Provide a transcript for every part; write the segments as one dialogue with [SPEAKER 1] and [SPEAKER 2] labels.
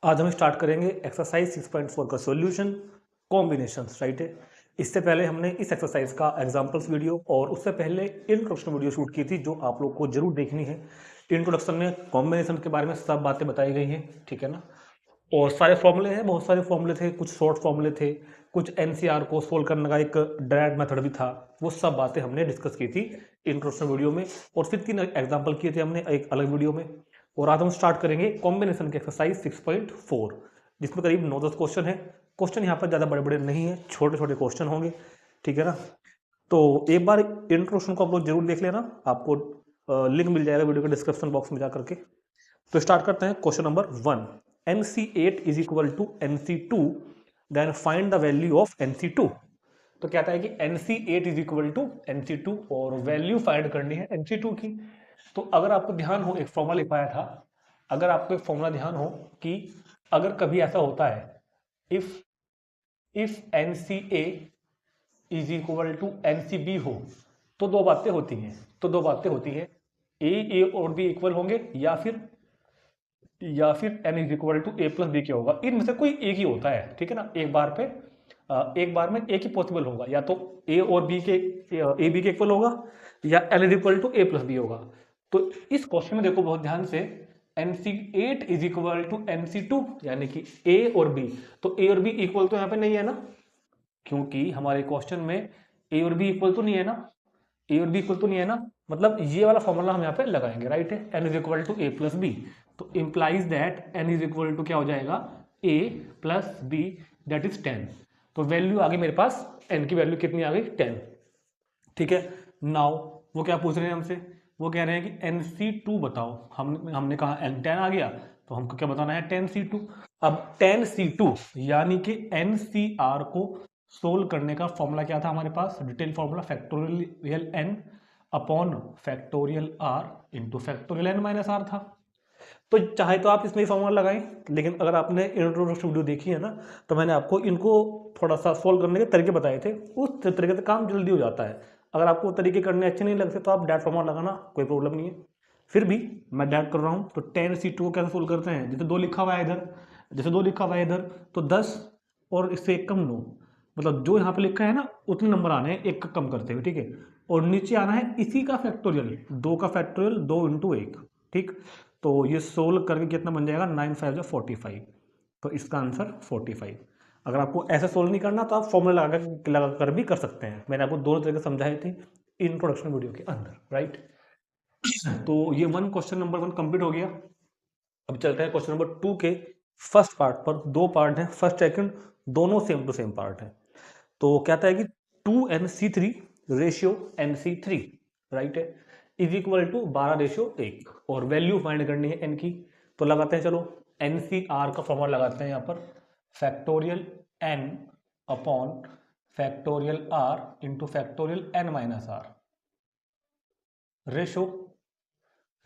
[SPEAKER 1] आज हम स्टार्ट करेंगे एक्सरसाइज 6.4 का सॉल्यूशन कॉम्बिनेशंस, राइट है। इससे पहले हमने इस एक्सरसाइज का एग्जांपल्स वीडियो और उससे पहले इंट्रोडक्शन वीडियो शूट की थी, जो आप लोग को जरूर देखनी है। इंट्रोडक्शन में कॉम्बिनेशन के बारे में सब बातें बताई गई हैं, ठीक है ना। और सारे फॉर्मूले हैं, बहुत सारे फॉर्मूले थे, कुछ शॉर्ट फॉर्मूले थे, कुछ एनसीआर को सोल्व करने का एक डायरेक्ट मेथड भी था। वो सब बातें हमने डिस्कस की थी इंट्रोडक्शन वीडियो में, और फिर 3 एग्जांपल किए थे हमने एक अलग वीडियो में। और आज हम स्टार्ट करेंगे कॉम्बिनेशन के एक्सरसाइज 6.4, जिसमें करीब 9-10 क्वेश्चन है। क्वेश्चन यहाँ पर ज़्यादा बड़े बड़े नहीं है, छोटे छोटे क्वेश्चन होंगे, ठीक है ना। तो एक बार इंट्रोडक्शन को आप लोग जरूर देख लेना, आपको लिंक मिल जाएगा वीडियो के डिस्क्रिप्शन बॉक्स में जा करके। तो स्टार्ट करते हैं question number 1। NC8 is equal to NC2, then find the value of NC2। तो कहता है कि NC8 is equal to NC2 और वैल्यू फाइंड करनी है NC2 की। तो अगर आपको ध्यान हो, एक फॉर्मूला लिखवाया था, अगर आपको एक फॉर्मूला ध्यान हो कि अगर कभी ऐसा होता है, if NCA is equal to NCB हो, तो दो बातें होती हैं। ए और बी इक्वल होंगे, या फिर n is equal to A plus B क्या होगा, इनमें से कोई एक ही होता है, ठीक है ना। एक बार में एक ही पॉसिबल होगा, या तो ए और बी के ए बी के इक्वल होगा, या n is equal to A plus B होगा। तो इस क्वेश्चन में देखो बहुत ध्यान से, NC8 is equal to NC2, यानी कि ए और बी। तो ए और बी इक्वल तो यहाँ पे नहीं है ना, क्योंकि हमारे क्वेश्चन में ए और बी इक्वल तो नहीं है ना, मतलब ये वाला फॉर्मूला हम यहाँ पे लगाएंगे, राइट है। n is equal to A plus b, तो implies that n is equal to क्या हो जाएगा, a प्लस बी, दैट इज 10। तो वैल्यू आ गई मेरे पास, n की वैल्यू कितनी आ गई, 10, ठीक है। नाउ वो क्या पूछ रहे हैं हमसे, वो कह रहे हैं कि NC2 बताओ। हमने कहा n10 आ गया, तो हमको क्या बताना है, 10C2। अब 10C2 यानी कि NCR को सोल्व करने का फॉर्मूला क्या था हमारे पास, detail formula factorial n upon factorial r into factorial n minus r था। तो चाहे तो आप इसमें ही फॉर्मूला लगाएं, लेकिन अगर आपने इंट्रोडक्शन वीडियो देखी है ना, तो मैंने आपको इनको थोड़ा सा सोल्व करने के तरीके बताए थे, उस तरीके से काम जल्दी हो जाता है। अगर आपको तरीके करने अच्छे नहीं लगते तो आप डायरेक्ट फॉर्मूला लगाना, कोई प्रॉब्लम नहीं है। फिर भी मैं डायरेक्ट कर रहा हूँ, तो 10C2 को कैसे सोल्व करते हैं, जैसे 2 लिखा हुआ है इधर, तो 10 और इससे एक कम 9, मतलब जो यहाँ पे लिखा है ना उतने नंबर आने हैं एक कम करते हुए, ठीक है। और नीचे आना है इसी का फैक्टोरियल, 2 का फैक्टोरियल 2 इंटू 1, ठीक। तो ये सोल्व करके कितना बन जाएगा, 9 5 45। तो इसका आंसर 45। अगर आपको ऐसे सोल्व नहीं करना तो आप फॉर्मूला लगा कर भी कर सकते हैं, मैंने आपको दोनों तरीके समझाए थे इंट्रोडक्शन वीडियो के अंदर, राइट। तो ये क्वेश्चन नंबर 1 कंप्लीट हो गया। अब चलते हैं क्वेश्चन नंबर 2 के फर्स्ट पार्ट पर। 2 पार्ट हैं, फर्स्ट सेकंड दोनों सेम टू सेम पार्ट हैं। तो कहता है कि 2NC3 रेशियो NC3, राइट है, इज इक्वल टू 12 रेशियो 1, और वैल्यू फाइंड करनी है n की। तो लगाते हैं, चलो NCR का फॉर्मूला लगाते हैं यहाँ पर, factorial n upon factorial r into factorial n minus r, ratio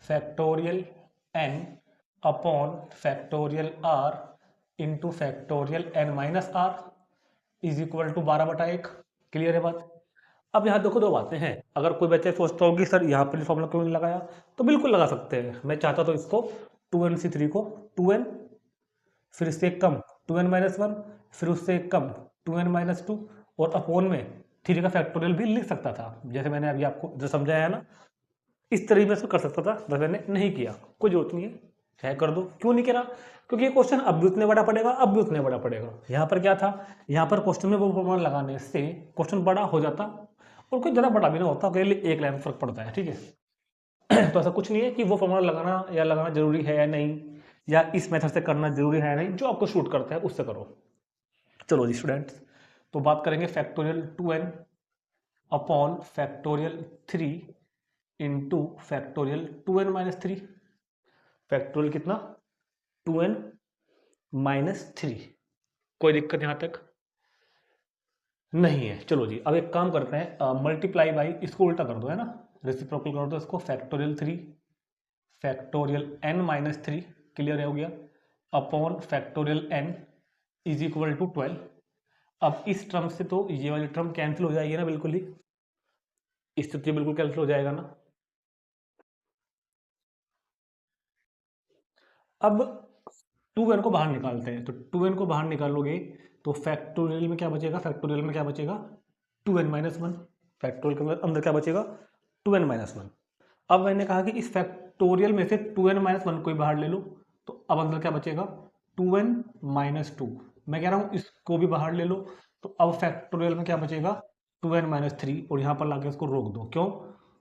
[SPEAKER 1] factorial n upon factorial r into factorial n minus r is equal to 12/1। Clear है बात। अब यहाँ देखो दो बातें हैं, अगर कोई बच्चा सोचता हो कि सर यहाँ पर फॉर्मूला क्यों नहीं लगाया, तो बिल्कुल लगा सकते हैं। मैं चाहता तो इसको 2NC3 को 2n, फिर इससे एक कम 2n-1, फिर उससे एक कम 2n-2, और अपोन में 3 का फैक्टोरियल भी लिख सकता था, जैसे मैंने अभी आपको जो समझाया है ना, इस तरीके से कर सकता था, बस मैंने नहीं किया। कोई जरूरत नहीं है, चाहे कर दो। क्यों नहीं करा, क्योंकि ये क्वेश्चन अब भी उतने बड़ा पड़ेगा, अब भी उतने बड़ा पड़ेगा। यहाँ पर क्या था, यहाँ पर क्वेश्चन में वो फॉर्मूला लगाने से क्वेश्चन बड़ा हो जाता, और कोई ज़्यादा बड़ा भी ना होता, केवल एक लाइन फर्क पड़ता है, ठीक है। तो ऐसा कुछ नहीं है कि वो फॉर्मूला लगाना जरूरी है या नहीं, या इस मेथड से करना जरूरी है या नहीं, जो आपको शूट करता है उससे करो। चलो जी स्टूडेंट्स, तो बात करेंगे factorial 2n upon factorial 3 into factorial 2n-3। Factorial कितना, 2n-3। कोई दिक्कत यहां तक नहीं है। चलो जी, अब एक काम करते हैं, मल्टीप्लाई बाई, इसको उल्टा कर दो, है ना, रेसिप्रोकल कर दो इसको, फैक्टोरियल 3 फैक्टोरियल n-3, क्लियर हो गया, upon factorial n is equal to 12। अब इस टर्म से तो ये वाली टर्म कैंसिल हो जाएगी ना, बिल्कुल ही, इससे तो बिल्कुल कैंसिल हो जाएगा ना। अब 2n को बाहर निकालते हैं, तो 2n को बाहर निकालोगे तो फैक्टोरियल में क्या बचेगा, फैक्टोरियल में क्या बचेगा 2n-1, फैक्टोरियल के अंदर क्या बचेगा 2n-1। अब मैंने कहा कि इस फैक्टोरियल में से 2n-1 को ही बाहर ले लो, तो अब अंदर क्या बचेगा 2n-2। मैं कह रहा हूँ इसको भी बाहर ले लो, तो अब फैक्टोरियल में क्या बचेगा 2n-3, और यहाँ पर लाके इसको रोक दो। क्यों?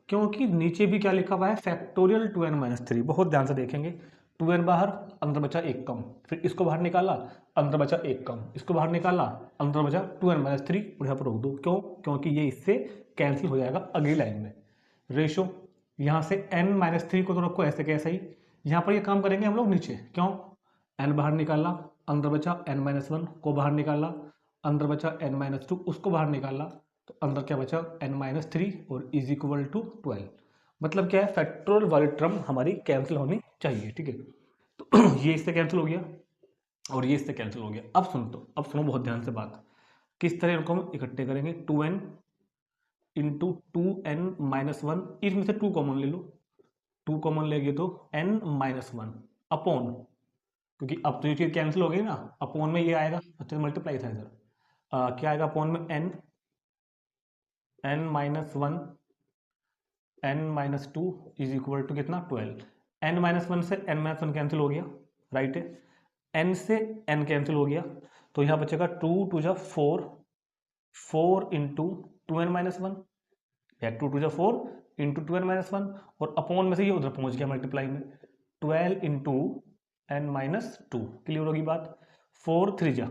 [SPEAKER 1] क्योंकि नीचे भी क्या लिखा हुआ है फैक्टोरियल 2n-3। बहुत ध्यान से देखेंगे, 2n बाहर, अंदर बचा 1 कम, फिर इसको बाहर निकाला, अंदर बचा 1 कम, इसको बाहर निकाला, अंदर बचा 2n-3, और यहाँ पर रोक दो। क्यों? क्योंकि ये इससे कैंसिल हो जाएगा अगली लाइन में। रेशो यहाँ से n-3 को तो रखो ऐसे कैसे ही, यहाँ पर ये काम करेंगे हम लोग नीचे। क्यों? n बाहर निकाला, अंदर बचा n-1 को बाहर निकाला, अंदर बचा n-2 उसको बाहर निकाला, तो अंदर क्या बचा n-3 और इज इक्वल टू 12। मतलब क्या है, फैक्टोरियल वाली टर्म हमारी कैंसिल होनी चाहिए। ठीक है, तो ये इससे कैंसिल हो गया और ये इससे कैंसिल हो गया। अब सुनो बहुत ध्यान से बात, किस तरह इनको हम इकट्ठे करेंगे। 2n इंटू 2n-1, इसमें से 2 कॉमन ले लो, 2 कॉमन लेंगे तो n-1 अपॉन, क्योंकि अब तो ये चीज़ कैंसिल हो गई ना, अपॉन में ये आएगा, अच्छा मल्टीप्लाई था इधर, क्या आएगा अपॉन में n-1 n-2 is equal to कितना 12। n-1 से n-1 कैंसिल हो गया, राइट है, n से n कैंसिल हो गया, तो यहाँ बचेगा 2 2 जा 4, 4 इंटू 2n-1, या 2 2 जा 4 इंटू 2n-1, और अपॉन में से ये उधर पहुंच गया मल्टीप्लाई में, 12 इंटू n-2। क्लियर होगी बात। 4 3 जा,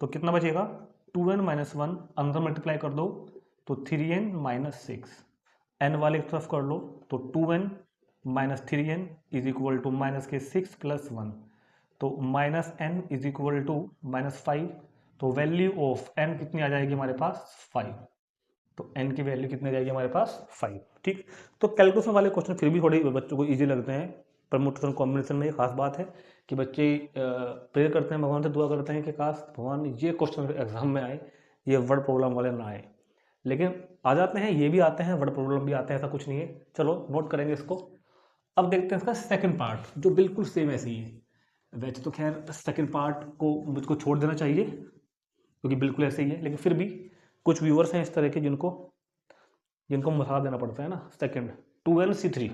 [SPEAKER 1] तो कितना बचेगा 2n-1, अंदर मल्टीप्लाई कर दो तो 3n-6, n वाले की तरफ कर लो तो 2n-3n is equal to minus के 6 + 1, तो -n इज इक्वल टू -5। तो वैल्यू ऑफ n कितनी आ जाएगी हमारे पास 5, तो n की वैल्यू कितनी आ जाएगी हमारे पास 5। ठीक, तो कैलकुलेशन वाले क्वेश्चन फिर भी थोड़े बच्चों को ईजी लगते हैं। परमुटेशन कॉम्बिनेशन में एक खास बात है कि बच्चे प्रेयर करते हैं, भगवान से दुआ करते हैं कि काश भगवान ये क्वेश्चन एग्जाम में आए, ये वर्ड प्रॉब्लम वाले ना आए, लेकिन आ जाते हैं, ये भी आते हैं, वर्ड प्रॉब्लम भी आते हैं, ऐसा कुछ नहीं है। चलो नोट करेंगे इसको। अब देखते हैं इसका सेकंड पार्ट, जो बिल्कुल सेम ऐसे ही है। वैसे तो खैर सेकंड पार्ट को मुझको छोड़ देना चाहिए क्योंकि बिल्कुल ऐसे ही है, लेकिन फिर भी कुछ व्यूअर्स हैं इस तरह के जिनको मसला देना पड़ता है ना। सेकंड 2nC3,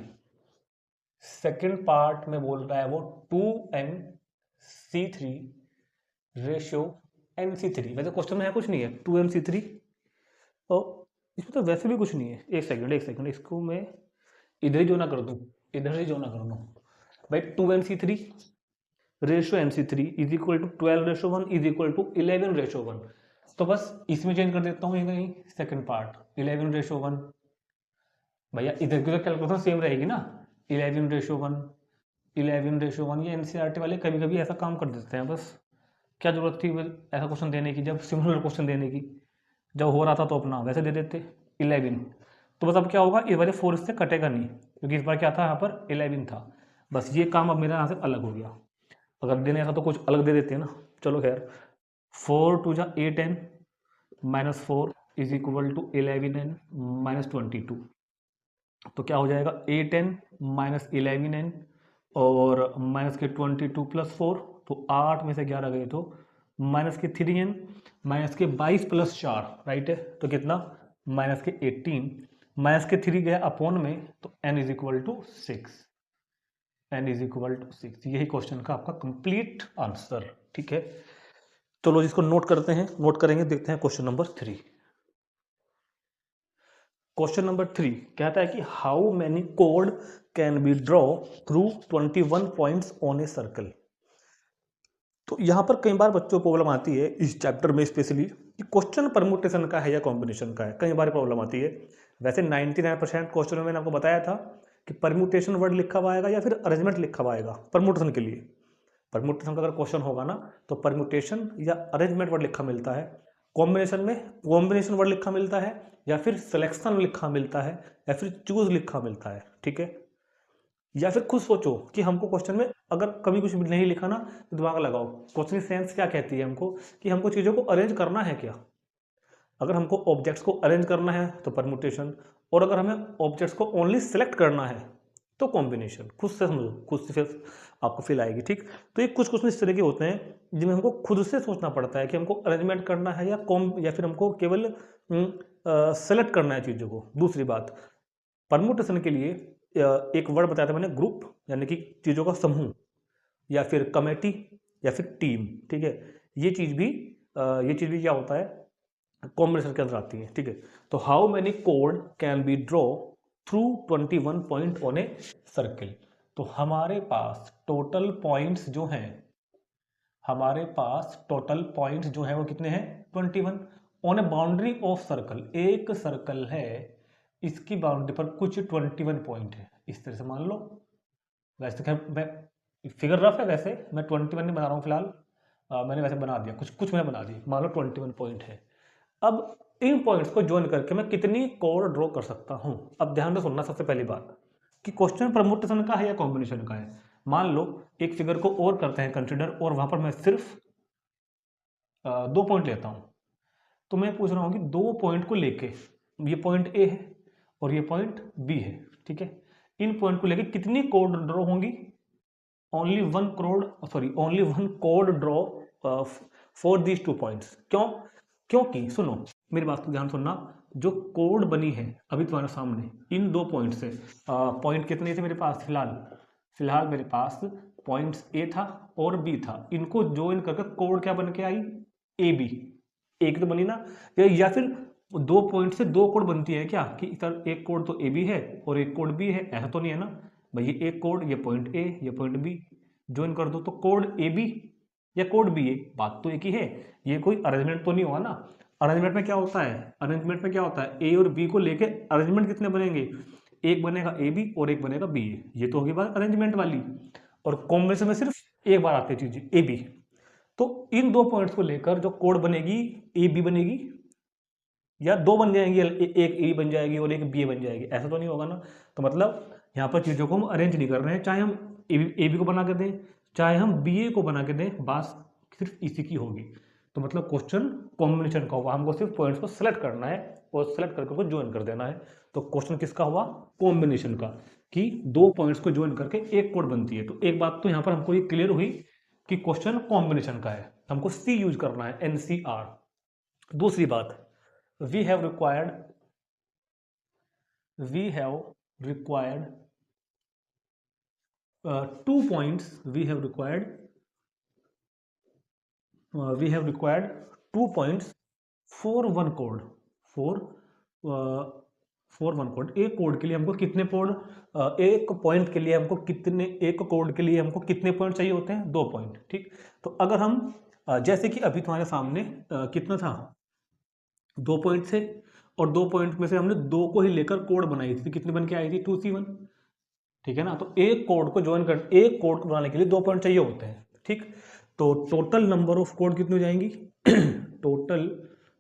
[SPEAKER 1] सेकंड पार्ट में बोल रहा है वो 2nC3 रेशियो nC3। वैसे क्वेश्चन में है कुछ नहीं है 2nC3, और इसमें तो वैसे भी कुछ नहीं है। एक सेकंड इसको मैं इधर ही जो ना कर दूं, इधर से जो ना कर दूं भाई। 2nC3 ratio nC3 is equal to 12:1 is equal to 11:1, तो बस इसमें चेंज कर देता हूँ यहीं सेकंड पार्ट 11:1। भैया इधर की तो कैलकुलेशन सेम रहेगी ना, 11:1, 11:1। ये एनसीईआरटी वाले कभी कभी ऐसा काम कर देते हैं, बस क्या जरूरत थी ऐसा क्वेश्चन देने की, जब सिमिलर क्वेश्चन देने की, जब हो रहा था तो अपना वैसे दे देते 11। तो बस अब क्या होगा, इस बार 4 इससे कटेगा नहीं, क्योंकि इस बार क्या था यहाँ पर 11 था। बस ये काम अब मेरा यहाँ से अलग हो गया। अगर देने ऐसा तो कुछ अलग दे देते हैं ना। चलो खैर, 4 2 जा 8n -4 is equal to 11n -22। तो क्या हो जाएगा 8n -11n और माइनस के 22 + 4, तो 8 में से 11 गए तो माइनस के 3n माइनस के 22 + 4, राइट है, तो कितना माइनस के 18, माइनस के 3 गया अपॉन में, तो n is equal to 6, n is equal to 6। यही क्वेश्चन का आपका कंप्लीट आंसर। ठीक है, चलो जिसको नोट करते हैं, नोट करेंगे, देखते हैं क्वेश्चन नंबर 3। क्वेश्चन नंबर 3 कहता है कि how many code can be draw through 21 points on a circle. तो यहाँ पर कई बार बच्चों को प्रॉब्लम आती है इस चैप्टर में स्पेशली कि क्वेश्चन परमुटेशन का है या कॉम्बिनेशन का है, कई बार प्रॉब्लम आती है। वैसे 99% क्वेश्चन में मैंने आपको बताया था कि परमुटेशन वर्ड लिखा हुआ आएगा या फिर अरेंजमेंट लिखा हुआ आएगा परमुटेशन के लिए। परमुटेशन का अगर क्वेश्चन होगा ना तो परमुटेशन या अरेंजमेंट वर्ड लिखा मिलता है, कॉम्बिनेशन में कॉम्बिनेशन वर्ड लिखा मिलता है, या फिर सिलेक्शन लिखा मिलता है, या फिर चूज लिखा मिलता है। ठीक है, या फिर खुद सोचो कि हमको क्वेश्चन में अगर कभी कुछ नहीं लिखा ना तो दिमाग लगाओ, क्वेश्चन की सेंस क्या कहती है हमको कि हमको चीज़ों को अरेंज करना है क्या। अगर हमको ऑब्जेक्ट्स को अरेंज करना है तो परमुटेशन, और अगर हमें ऑब्जेक्ट्स को ओनली सेलेक्ट करना है तो कॉम्बिनेशन। खुद से समझो, खुद से आपको फील आएगी। ठीक, तो ये कुछ क्वेश्चन इस तरह के होते हैं जिनमें हमको खुद से सोचना पड़ता है कि हमको अरेंजमेंट करना है या फिर हमको केवल सेलेक्ट करना है चीज़ों को। दूसरी बात, परमुटेशन के लिए एक वर्ड बताया था मैंने, ग्रुप, यानी कि चीज़ों का समूह, या फिर कमेटी, या फिर टीम। ठीक है, ये चीज़ भी क्या होता है, कॉम्बिनेशन के अंदर आती है। ठीक है, तो how many code can be draw through 21 point on a circle. तो हमारे पास टोटल पॉइंट्स जो हैं, वो कितने हैं, 21 on A boundary of circle. एक सर्कल है, इसकी बाउंड्री पर कुछ 21 पॉइंट है, इस तरह से मान लो। वैसे खैर मैं फिगर रफ है, वैसे मैं 21 नहीं बना रहा हूँ फिलहाल, मैंने वैसे बना दिया, कुछ मैंने बना दिया, मान लो 21 पॉइंट है। अब इन पॉइंट्स को ज्वाइन करके मैं कितनी कोड ड्रॉ कर सकता हूं। अब ध्यान में सुनना सबसे पहली बात कि क्वेश्चन परमुटेशन का है या कॉम्बिनेशन का है। मान लो एक फिगर को और करते हैं कंसिडर, और वहां पर मैं सिर्फ 2 पॉइंट लेता हूं। तो मैं पूछ रहा हूं कि 2 पॉइंट को लेके, ये पॉइंट ए है और ये पॉइंट बी है। ठीक है, इन पॉइंट को लेके कितनी कोड ड्रॉ होंगी, only one code draw for these 2 points. क्योंकि सुनो मेरी बात को ध्यान सुनना, जो कोड बनी है अभी तुम्हारे सामने इन 2 पॉइंट से, पॉइंट कितने थे मेरे पास, फिलहाल मेरे पास पॉइंट्स ए था और बी था, इनको ज्वाइन करके कोड क्या बन के आई, ए बी। एक तो बनी ना, या फिर 2 पॉइंट से 2 कोड बनती है क्या, कि इधर एक कोड तो ए बी है और एक कोड बी है, ऐसा तो नहीं है ना भाई। ये एक कोड, ये पॉइंट ए, ये पॉइंट बी, ज्वाइन कर दो तो कोड ए बी या कोड बी ए, बात तो एक ही है। ये कोई अरेंजमेंट तो नहीं हुआ ना। अरेंजमेंट में क्या होता है, ए और बी को लेके अरेंजमेंट कितने बनेंगे, एक बनेगा ए बी और एक बनेगा बी ए, ये तो होगी बात अरेंजमेंट वाली। और कॉम्बिनेशन में सिर्फ एक बार आती है चीज ए बी। तो इन 2 पॉइंट्स को लेकर जो कोड बनेगी, ए बी बनेगी, या 2 बन जाएंगी, एक ए बन जाएगी और एक बी बन जाएगी, ऐसा तो नहीं होगा ना। तो मतलब यहाँ पर चीज़ों को हम अरेंज नहीं कर रहे हैं, चाहे हम ए बी को बना के दें, चाहे हम बी ए को बना के दें, बात सिर्फ इसी की होगी। तो मतलब क्वेश्चन कॉम्बिनेशन का होगा, हमको सिर्फ पॉइंट्स को सेलेक्ट करना है और सेलेक्ट करके उसको ज्वाइन कर देना है। तो क्वेश्चन किसका हुआ, कॉम्बिनेशन का, कि 2 पॉइंट्स को ज्वाइन करके एक कोड बनती है। तो एक बात तो यहाँ पर हमको ये क्लियर हुई कि क्वेश्चन कॉम्बिनेशन का है, हमको सी यूज करना है, NCR। दूसरी बात, we have required 2 points, we have required 2 points for one code, for one code। एक कोड के लिए हमको कितने एक पॉइंट के लिए हमको कितने, एक कोड के लिए हमको कितने पॉइंट चाहिए होते हैं, 2 पॉइंट। ठीक, तो अगर हम जैसे कि अभी तुम्हारे सामने कितना था, 2 पॉइंट थे, और 2 पॉइंट में से हमने 2 को ही लेकर कोड बनाई थी, कितनी बन के आई थी, 2C1। ठीक है ना, तो एक कोड को बनाने के लिए 2 पॉइंट चाहिए होते हैं। ठीक, तो टोटल नंबर ऑफ कोड कितनी हो जाएंगी टोटल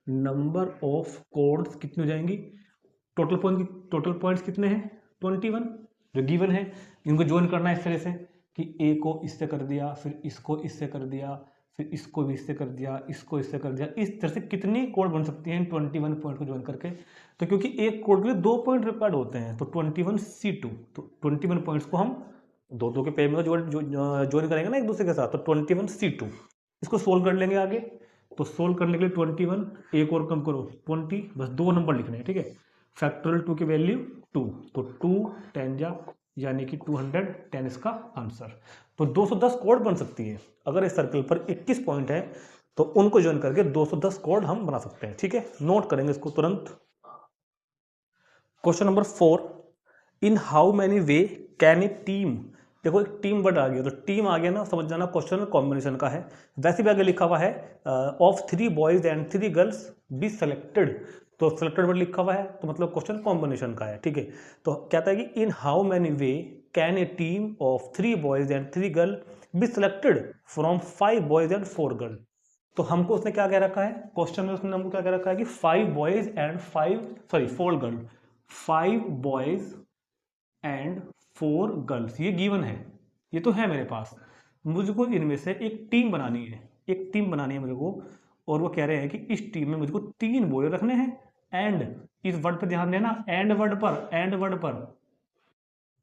[SPEAKER 1] नंबर ऑफ कोड्स कितनी हो जाएंगी, टोटल पॉइंट्स कितने हैं, 21 जो गिवन है। इनको ज्वाइन करना है इस तरह से कि ए को इससे कर दिया, फिर इसको इससे कर दिया, फिर इसको भी इससे कर दिया, इसको इससे कर दिया, इस तरह से कितनी कोड बन सकती हैं 21 पॉइंट को ज्वाइन करके। तो क्योंकि एक कोड के लिए 2 पॉइंट रिक्वायर्ड होते हैं, तो 21C2, तो 21 पॉइंट्स को हम दो के पेयर में ज्वाइन करेंगे ना एक दूसरे के साथ, तो 21C2। इसको सोल्व कर लेंगे आगे। तो सोल्व करने के लिए 21, एक और कम करो 20, बस 2 नंबर लिखने हैं। ठीक है, फैक्टोरियल 2 की वैल्यू 2, तो 2 10 जा यानी कि 210 इसका आंसर। तो 210 कोड बन सकती है। अगर इस सर्कल पर 21 पॉइंट है तो उनको ज्वाइन करके 210 कोड हम बना सकते हैं। ठीक है, नोट करेंगे इसको तुरंत। Question number 4, in how many way can a team, देखो एक टीम वर्ड आ गया, तो टीम आ गया ना, समझ जाना क्वेश्चन कॉम्बिनेशन का है। वैसे भी आगे लिखा हुआ है of 3 boys and 3 girls be selected, तो सिलेक्टेड वर्ड लिखा हुआ है, तो मतलब क्वेश्चन कॉम्बिनेशन का है। ठीक है, तो कहता है कि इन how many way can a team of 3 boys and 3 girl be selected from 5 boys and 4 girl. तो हमको उसने क्या कह रखा है, क्वेश्चन में उसने हमको क्या कह रखा है कि 5 boys and 4 girl, 5 boys and 4 girls, ये गिवन है, ये तो है मेरे पास। मुझको इनमें से एक टीम बनानी है, मेरे को, और वो कह रहे हैं कि इस टीम में मुझको 3 बॉय रखने हैं। एंड इस वर्ड पर ध्यान देना, एंड वर्ड पर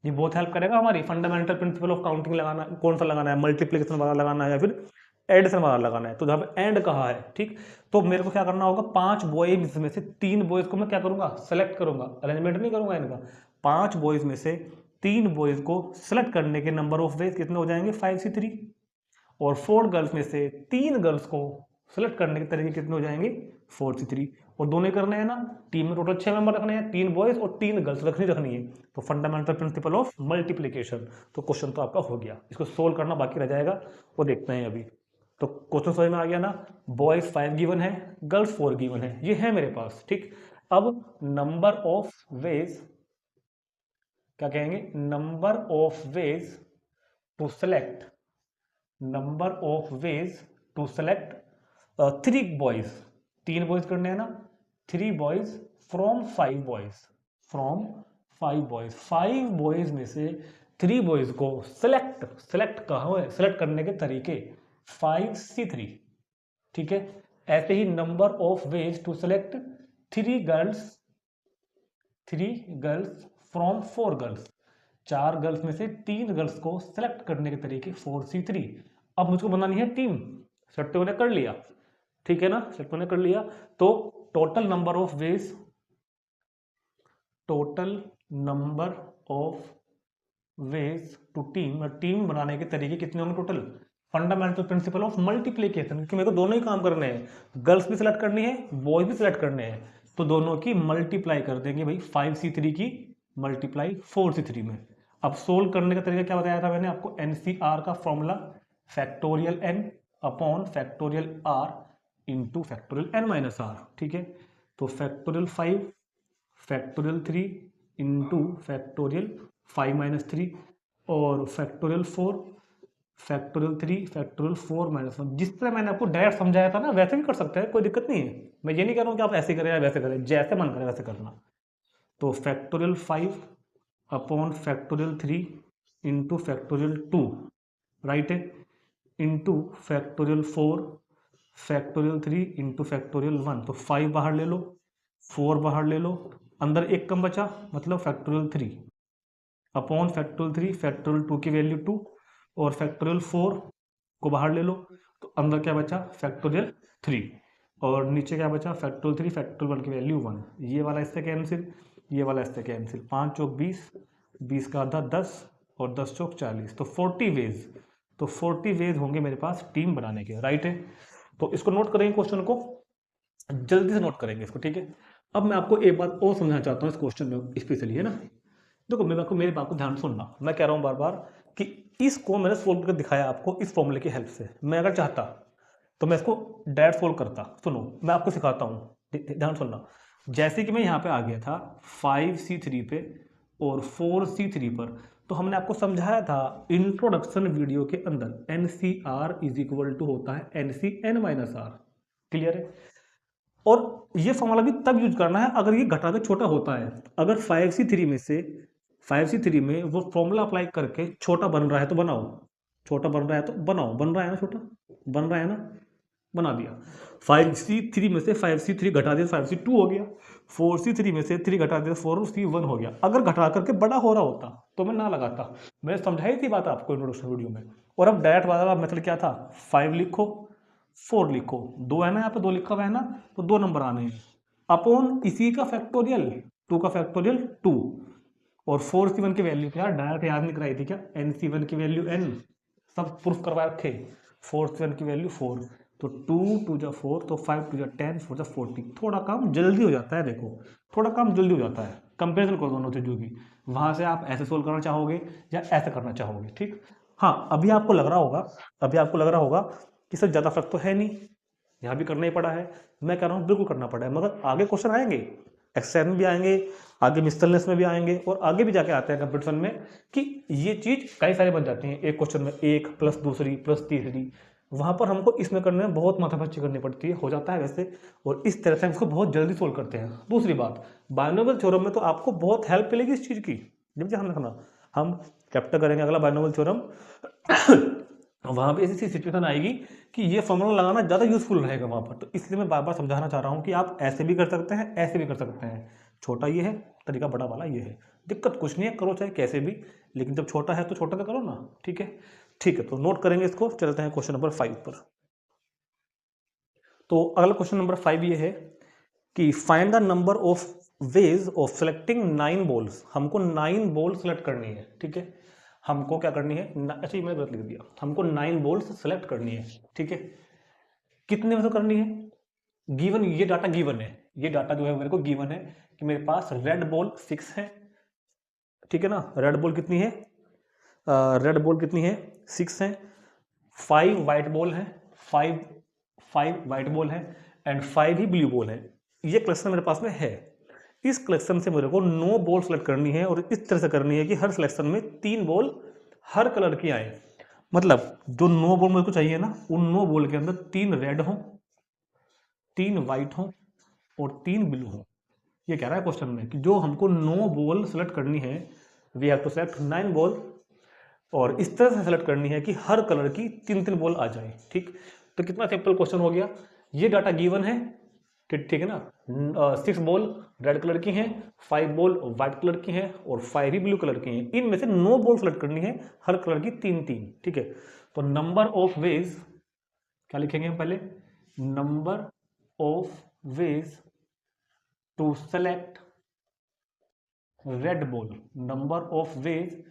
[SPEAKER 1] ये बहुत हेल्प करेगा हमारी फंडामेंटल प्रिंसिपल ऑफ काउंटिंग लगाना, कौन सा लगाना है, मल्टीप्लिकेशन वाला लगाना है या फिर एडिशन वाला लगाना है। तो जहाँ पे एंड कहा है, ठीक, तो मेरे को क्या करना होगा, 5 बॉयज में से 3 बॉयज को मैं क्या करूंगा, सेलेक्ट करूंगा, अरेंजमेंट नहीं करूंगा इनका। 5 बॉयज में से 3 बॉयज को सेलेक्ट करने के नंबर ऑफ वेज कितने हो जाएंगे, 5c3। और 4 गर्ल्स में से 3 गर्ल्स को सेलेक्ट करने के तरीके कितने हो जाएंगे, 4c3। और दोनों ही करने हैं ना, टीम में टोटल 6 मेंबर रखने हैं, 3 बॉयज और 3 गर्ल्स रखनी है। तो फंडामेंटल प्रिंसिपल ऑफ मल्टीप्लीकेशन। तो क्वेश्चन तो आपका हो गया, इसको सोल्व करना बाकी रह जाएगा, वो देखते हैं अभी। तो क्वेश्चन समझ में आ गया ना, बॉयज 5 गिवन है, गर्ल्स 4 गिवन है, ये है मेरे पास, ठीक। अब नंबर ऑफ वेज, क्या कहेंगे, number of ways to select, number of ways to select 3 boys, 3 boys करने हैं ना, 3 boys from 5 boys, from 5 boys, 5 boys में से 3 बॉयज को सेलेक्ट कहाँ है, सेलेक्ट करने के तरीके 5c3, ठीक है। ऐसे ही number of ways to select 3 girls from 4 girls, 4 girls में से 3 गर्ल्स को सेलेक्ट करने के तरीके 4c3। अब मुझको बनानी है टीम, सेलेक्ट मैंने कर लिया, ठीक है ना, सेलेक्ट मैंने कर लिया। तो total number of ways, total number of ways to team बनाने के तरीके कितने होंगे total, fundamental principle of multiplication, क्योंकि मेरे को दोनों ही काम करने हैं, गर्ल्स भी सिलेक्ट करनी है, बॉयज भी सिलेक्ट करने हैं, तो दोनों की मल्टीप्लाई कर देंगे भाई, 5c3 की मल्टीप्लाई 4c3 में। अब सोल्व करने का तरीका क्या बताया था मैंने आपको, एनसीआर का formula, factorial n upon factorial r into factorial n minus r, ठीक है। तो factorial 5 factorial 3 into factorial 5 minus 3 और फैक्टोरियल 4 फैक्टोरियल 3 फैक्टोरियल 4 माइनस 1। जिस तरह मैंने आपको डायरेक्ट समझाया था ना, वैसे भी कर सकते हैं, कोई दिक्कत नहीं है। मैं ये नहीं कह रहा हूँ कि आप ऐसे करें या वैसे करें, जैसे मन करे वैसे करना। तो factorial 5 upon factorial 3 into factorial 2, right है, into factorial 4 factorial 3 into factorial 1। तो 5 बाहर ले लो, 4 बाहर ले लो, अंदर एक कम बचा, मतलब फैक्टोरियल 3 अपॉन फैक्टोरियल 3 फैक्टोरियल 2 की वैल्यू 2 और फैक्टोरियल 4 को बाहर ले लो, तो अंदर क्या बचा, फैक्टोरियल 3 और नीचे क्या बचा, फैक्टोरियल 3 फैक्टोरियल 1 की वैल्यू 1। ये वाला इससे कैंसिल, ये वाला इससे कैंसिल, 5 चौक 20, 20 का आधा 10 और 10 चौक 40, तो 40 वेज, तो 40 वेज होंगे मेरे पास टीम बनाने के, राइट है। तो इसको नोट करेंगे, क्वेश्चन को जल्दी से नोट करेंगे इसको, ठीक है। अब मैं आपको एक बात और समझाना चाहता हूँ इस क्वेश्चन में स्पेशली, है ना। देखो मैं आपको, मेरी बात को ध्यान सुनना, मैं कह रहा हूँ बार बार कि इसको मैंने सोल्व करके दिखाया आपको इस फॉर्मूले की हेल्प से। मैं अगर चाहता तो मैं इसको डायरेक्ट सोल्व करता। सुनो मैं आपको सिखाता हूँ, ध्यान सुनना। जैसे कि मैं यहाँ पे आ गया था 5c3 पे और 4c3 पर, तो हमने आपको समझाया था इंट्रोडक्शन वीडियो के अंदर NCR इज इक्वल टू होता है NCN माइनस R, क्लियर है। और ये फॉर्मूला भी तब यूज करना है अगर ये घटा के छोटा होता है। अगर 5c3 में से 5c3 में वो फॉर्मूला अप्लाई करके छोटा बन रहा है तो बनाओ, छोटा बन रहा है तो बनाओ, बन रहा है ना, छोटा बन रहा है ना, बना दिया। 5c3 में से 5c3 घटा दिया 5c2 हो गया, 4c3 में से 3 घटा दिया 4c1 हो गया। अगर घटा करके बड़ा हो रहा होता तो मैं ना लगाता, मैंने समझाई थी बात आपको इंट्रोडक्शन वीडियो में। और अब डायरेक्ट वाला मेथड क्या था, 5 लिखो 4 लिखो, 2 है ना यहाँ पे, 2 लिखा हुआ है ना, तो 2 नंबर आने हैं, अपॉन इसी का फैक्टोरियल 2 का फैक्टोरियल 2 और 4c1 की वैल्यू क्या, डायरेक्ट याद नहीं कराई थी क्या, nc1 की वैल्यू n, सब प्रूफ करवा रखे, 4c1 की वैल्यू 4, तो 2 2 जा 4, तो 5 2 जा 10, 4 जा 40। थोड़ा काम जल्दी हो जाता है, देखो थोड़ा काम जल्दी हो जाता है, कंपेरिजन करो दोनों चीजों की। वहां से आप ऐसे सोल्व करना चाहोगे या ऐसे करना चाहोगे, ठीक। हाँ अभी आपको लग रहा होगा कि सर ज़्यादा फर्क तो है नहीं, यहाँ भी करना ही पड़ा है। मैं कह रहा हूँ बिल्कुल करना पड़ा है, मगर आगे क्वेश्चन आएंगे, एक्सरसाइज में भी आएंगे, आगे मिसलनेस में भी आएंगे, और आगे भी जाके आते हैं कंपटीशन में कि ये चीज़ कई सारी बन जाती हैं एक क्वेश्चन में, एक प्लस दूसरी प्लस तीसरी, वहाँ पर हमको इसमें करने में बहुत माथापच्ची करनी पड़ती है, हो जाता है वैसे, और इस तरह से हम इसको बहुत जल्दी सोल्व करते हैं। दूसरी बात, बाइनोमियल थ्योरम में तो आपको बहुत हेल्प मिलेगी इस चीज़ की, जब ध्यान रखना, हम चैप्टर करेंगे अगला बाइनोमियल थ्योरम, वहाँ पे ऐसी सिचुएशन आएगी कि ये फॉर्मूला लगाना ज़्यादा यूजफुल रहेगा वहाँ पर। तो इसलिए मैं बार बार समझाना चाह रहा हूँ कि आप ऐसे भी कर सकते हैं, ऐसे भी कर सकते हैं, छोटा ये है तरीका, बड़ा वाला ये है, दिक्कत कुछ नहीं है, करो चाहे कैसे भी, लेकिन जब छोटा है तो छोटा तो करो ना। ठीक है, ठीक है, तो नोट करेंगे इसको। चलते हैं क्वेश्चन नंबर 5 पर। तो अगला क्वेश्चन नंबर 5 ये है कि find the number of ways of selecting 9 balls. हमको 9 बॉल सेलेक्ट करनी है। ठीक है, हमको क्या करनी है, अच्छा ये मैंने गलत लिख दिया, हमको 9 बॉल्स सेलेक्ट करनी है। ठीक है, कितने में से करनी है, गिवन, ये डाटा गिवन है, ये डाटा जो है मेरे को गिवन है कि मेरे पास रेड बॉल 6 है। ठीक है ना, रेड बॉल कितनी है, रेड बॉल कितनी है, 6 है। 5 वाइट बॉल है, 5 वाइट बॉल है एंड 5 ही ब्लू बॉल है। ये कलेक्शन मेरे पास में है। इस कलेक्शन से मेरे को 9 बॉल सेलेक्ट करनी है और इस तरह से करनी है कि हर सिलेक्शन में 3 बॉल हर कलर की आए। मतलब जो 9 बॉल मेरे को चाहिए ना, उन 9 बॉल के अंदर 3 रेड हो, 3 वाइट हो और 3 ब्लू हो। ये कह रहा है क्वेश्चन में कि जो हमको 9 बॉल सेलेक्ट करनी है, we have to select 9 ball, और इस तरह से सेलेक्ट करनी है कि हर कलर की 3 बॉल आ जाए। ठीक, तो कितना सिंपल क्वेश्चन हो गया। ये डाटा गिवन है, ठीक है ना। 6 बॉल रेड कलर की हैं, 5 बॉल व्हाइट कलर की हैं और 5 ही ब्लू कलर की हैं। इनमें से 9 बॉल सेलेक्ट करनी है, हर कलर की 3। ठीक है, तो नंबर ऑफ वेज क्या लिखेंगे हम पहले, number of ways to select red ball, number of ways